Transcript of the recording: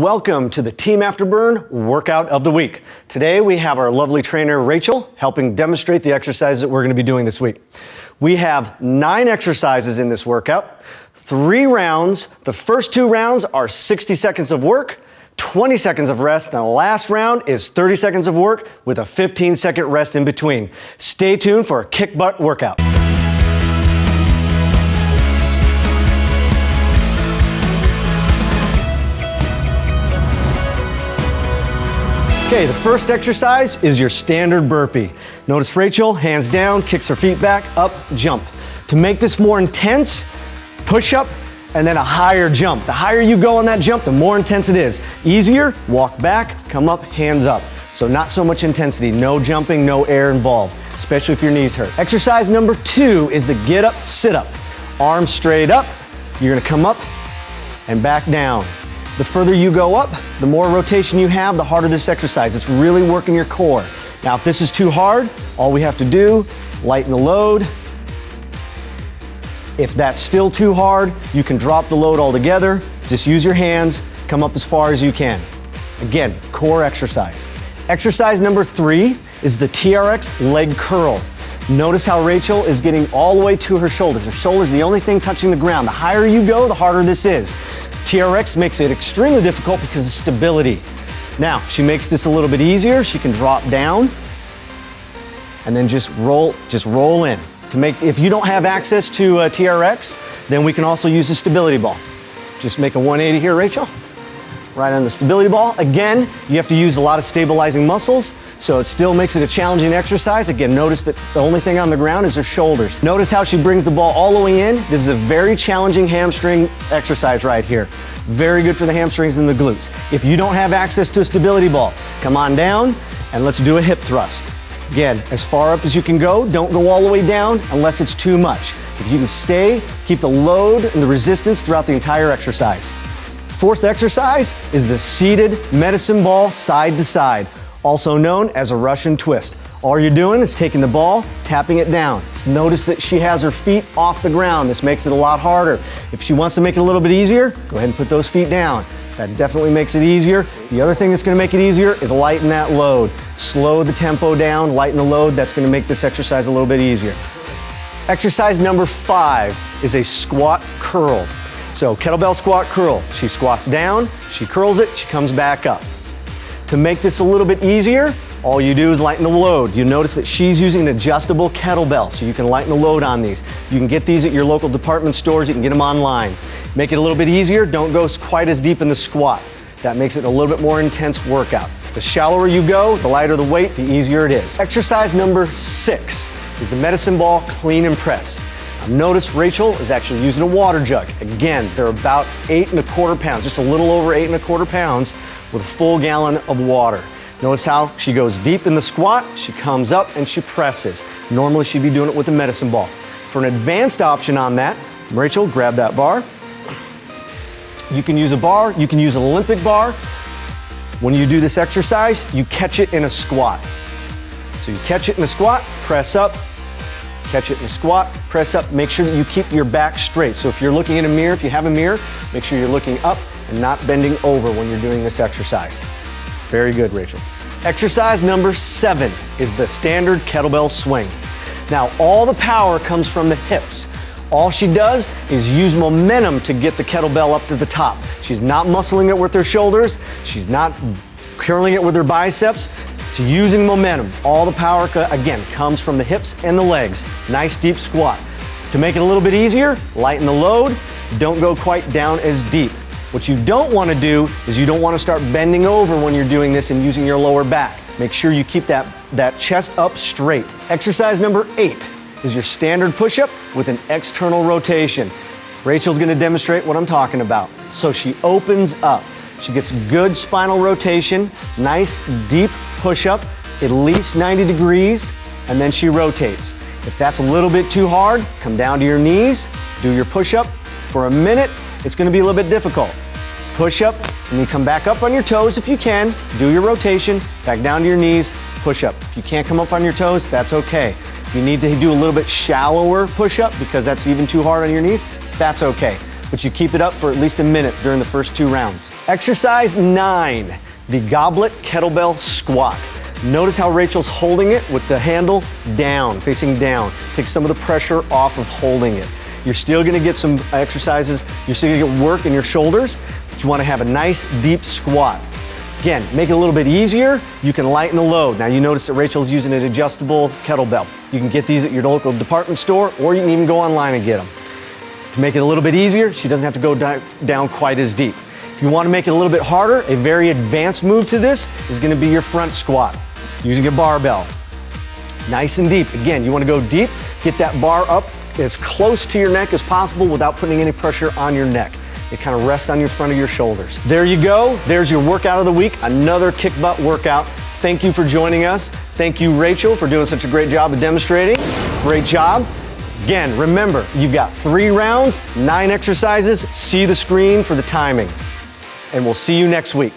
Welcome to the Team Afterburn Workout of the Week. Today we have our lovely trainer Rachel helping demonstrate the exercises that we're going to be doing this week. We have 9 exercises in this workout, 3 rounds. The first 2 rounds are 60 seconds of work, 20 seconds of rest, and the last round is 30 seconds of work with a 15-second rest in between. Stay tuned for a kick butt workout. Okay, the first exercise is your standard burpee. Notice Rachel, hands down, kicks her feet back, up, jump. To make this more intense, push up, and then a higher jump. The higher you go on that jump, the more intense it is. Easier, walk back, come up, hands up. So not so much intensity, no jumping, no air involved, especially if your knees hurt. Exercise number 2 is the get up, sit up. Arms straight up, you're gonna come up and back down. The further you go up, the more rotation you have, the harder this exercise. It's really working your core. Now, if this is too hard, all we have to do, lighten the load. If that's still too hard, you can drop the load altogether. Just use your hands, come up as far as you can. Again, core exercise. Exercise number 3 is the TRX leg curl. Notice how Rachel is getting all the way to her shoulders. Her shoulder's the only thing touching the ground. The higher you go, the harder this is. TRX makes it extremely difficult because of stability. Now, she makes this a little bit easier. She can drop down and then just roll in. If you don't have access to TRX, then we can also use a stability ball. Just make a 180 here, Rachel. Right on the stability ball. Again, you have to use a lot of stabilizing muscles, so it still makes it a challenging exercise. Again, notice that the only thing on the ground is her shoulders. Notice how she brings the ball all the way in. This is a very challenging hamstring exercise right here. Very good for the hamstrings and the glutes. If you don't have access to a stability ball, come on down and let's do a hip thrust. Again, as far up as you can go, don't go all the way down unless it's too much. If you can stay, keep the load and the resistance throughout the entire exercise. Fourth exercise is the seated medicine ball side to side, also known as a Russian twist. All you're doing is taking the ball, tapping it down. Notice that she has her feet off the ground. This makes it a lot harder. If she wants to make it a little bit easier, go ahead and put those feet down. That definitely makes it easier. The other thing that's gonna make it easier is lighten that load. Slow the tempo down, lighten the load. That's gonna make this exercise a little bit easier. Exercise number 5 is a squat curl. So kettlebell squat curl. She squats down, she curls it, she comes back up. To make this a little bit easier, all you do is lighten the load. You notice that she's using an adjustable kettlebell, so you can lighten the load on these. You can get these at your local department stores, you can get them online. Make it a little bit easier, don't go quite as deep in the squat. That makes it a little bit more intense workout. The shallower you go, the lighter the weight, the easier it is. Exercise number 6 is the medicine ball clean and press. Notice Rachel is actually using a water jug. Again, they're about 8 1/4 pounds, just a little over 8 1/4 pounds with a full gallon of water. Notice how she goes deep in the squat, she comes up and she presses. Normally she'd be doing it with a medicine ball. For an advanced option on that, Rachel, grab that bar. You can use a bar, you can use an Olympic bar. When you do this exercise, you catch it in a squat. So you catch it in the squat, press up, catch it in the squat, press up, make sure that you keep your back straight. So if you're looking in a mirror, if you have a mirror, make sure you're looking up and not bending over when you're doing this exercise. Very good, Rachel. Exercise number 7 is the standard kettlebell swing. Now, all the power comes from the hips. All she does is use momentum to get the kettlebell up to the top. She's not muscling it with her shoulders. She's not curling it with her biceps. She's using momentum. All the power, again, comes from the hips and the legs. Nice deep squat. To make it a little bit easier, lighten the load. Don't go quite down as deep. What you don't want to do is you don't want to start bending over when you're doing this and using your lower back. Make sure you keep that chest up straight. Exercise number 8 is your standard push-up with an external rotation. Rachel's going to demonstrate what I'm talking about. So she opens up. She gets good spinal rotation, nice deep push-up, at least 90 degrees, and then she rotates. If that's a little bit too hard, come down to your knees, do your push-up. For a minute, it's going to be a little bit difficult. Push up, and you come back up on your toes if you can, do your rotation, back down to your knees, push up. If you can't come up on your toes, that's okay. If you need to do a little bit shallower push-up because that's even too hard on your knees, that's okay. but you keep it up for at least a minute during the first 2 rounds. Exercise 9, the goblet kettlebell squat. Notice how Rachel's holding it with the handle down, facing down. Take some of the pressure off of holding it. You're still gonna get some exercises, you're still gonna get work in your shoulders, but you wanna have a nice deep squat. Again, make it a little bit easier, you can lighten the load. Now you notice that Rachel's using an adjustable kettlebell. You can get these at your local department store, or you can even go online and get them. To make it a little bit easier, she doesn't have to go down quite as deep. If you wanna make it a little bit harder, a very advanced move to this is gonna be your front squat, using a barbell. Nice and deep. Again, you wanna go deep, get that bar up as close to your neck as possible without putting any pressure on your neck. It kind of rests on your front of your shoulders. There you go. There's your workout of the week, another kick butt workout. Thank you for joining us. Thank you, Rachel, for doing such a great job of demonstrating. Great job. Again, remember, you've got 3 rounds, 9 exercises. See the screen for the timing. And we'll see you next week.